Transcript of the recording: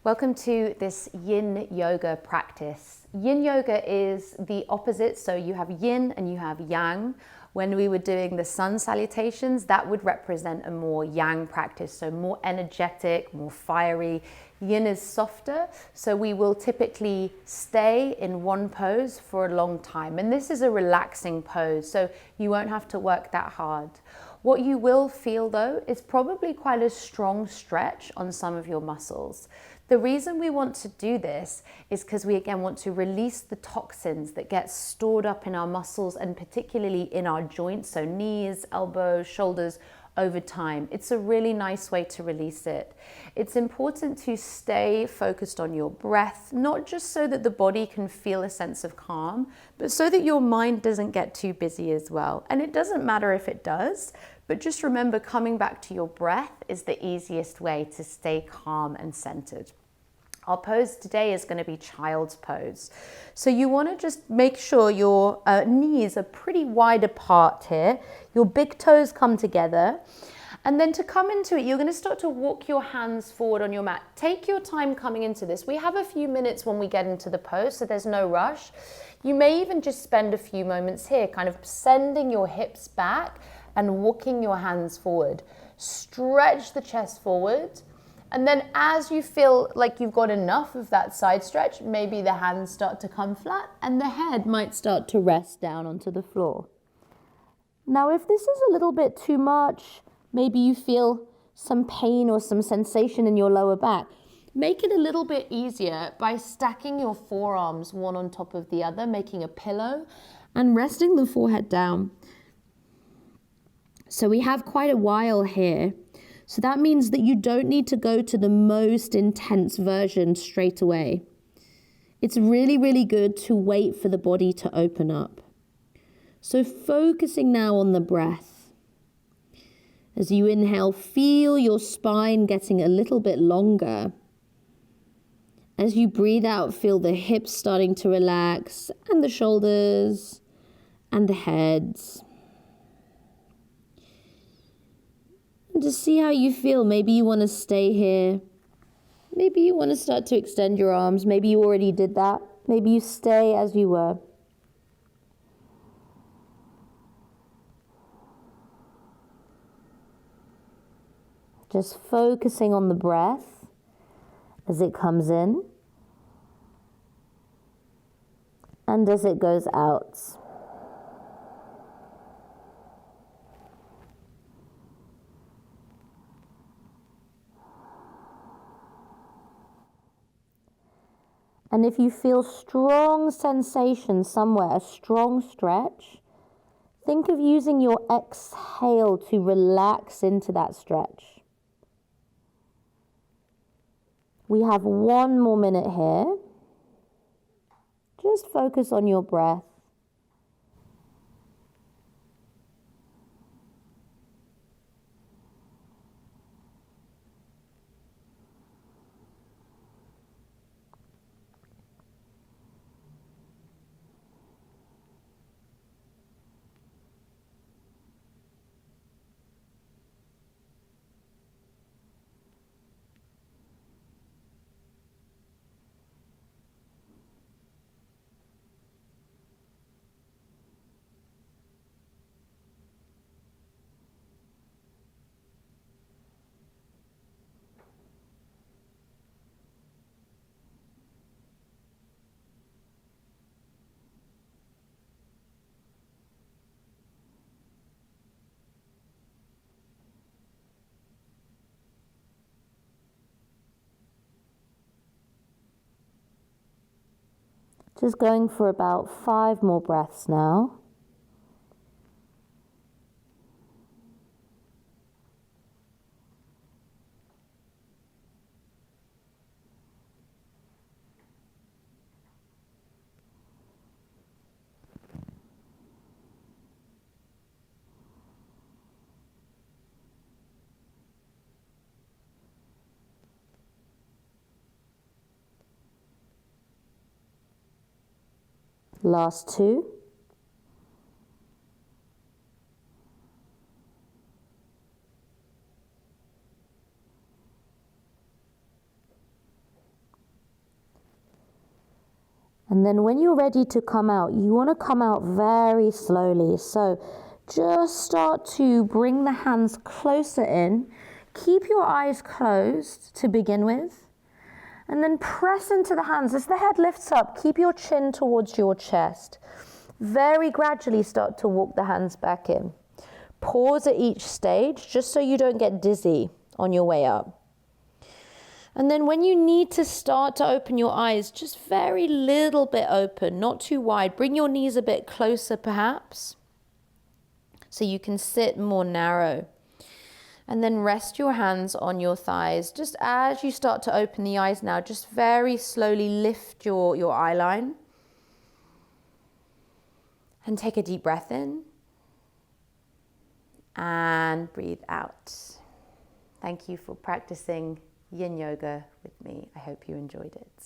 Welcome to this Yin Yoga practice. Yin Yoga is the opposite, so you have Yin and you have Yang. When we were doing the sun salutations, that would represent a more Yang practice, so more energetic, more fiery. Yin is softer, so we will typically stay in one pose for a long time. And this is a relaxing pose, so you won't have to work that hard. What you will feel though is probably quite a strong stretch on some of your muscles. The reason we want to do this is because we again want to release the toxins that get stored up in our muscles and particularly in our joints, so knees, elbows, shoulders, over time. It's a really nice way to release it. It's important to stay focused on your breath, not just so that the body can feel a sense of calm, but so that your mind doesn't get too busy as well. And it doesn't matter if it does, but just remember coming back to your breath is the easiest way to stay calm and centered. Our pose today is going to be child's pose. So you want to just make sure your knees are pretty wide apart here. Your big toes come together. And then to come into it, you're going to start to walk your hands forward on your mat. Take your time coming into this. We have a few minutes when we get into the pose, so there's no rush. You may even just spend a few moments here, kind of sending your hips back and walking your hands forward. Stretch the chest forward. And then as you feel like you've got enough of that side stretch, maybe the hands start to come flat and the head might start to rest down onto the floor. Now, if this is a little bit too much, maybe you feel some pain or some sensation in your lower back, make it a little bit easier by stacking your forearms one on top of the other, making a pillow and resting the forehead down. So we have quite a while here. So that means that you don't need to go to the most intense version straight away. It's really, really good to wait for the body to open up. So focusing now on the breath. As you inhale, feel your spine getting a little bit longer. As you breathe out, feel the hips starting to relax and the shoulders and the heads. And just see how you feel. Maybe you want to stay here. Maybe you want to start to extend your arms. Maybe you already did that. Maybe you stay as you were. Just focusing on the breath as it comes in and as it goes out. And if you feel strong sensation somewhere, a strong stretch, think of using your exhale to relax into that stretch. We have one more minute here. Just focus on your breath. Just going for about 5 more breaths now. Last 2. And then when you're ready to come out, you want to come out very slowly. So just start to bring the hands closer in. Keep your eyes closed to begin with. And then press into the hands. As the head lifts up, keep your chin towards your chest. Very gradually start to walk the hands back in. Pause at each stage, just so you don't get dizzy on your way up. And then when you need to start to open your eyes, just very little bit open, not too wide. Bring your knees a bit closer perhaps, so you can sit more narrow. And then rest your hands on your thighs. Just as you start to open the eyes now, just very slowly lift your eye line. And take a deep breath in. And breathe out. Thank you for practicing Yin Yoga with me. I hope you enjoyed it.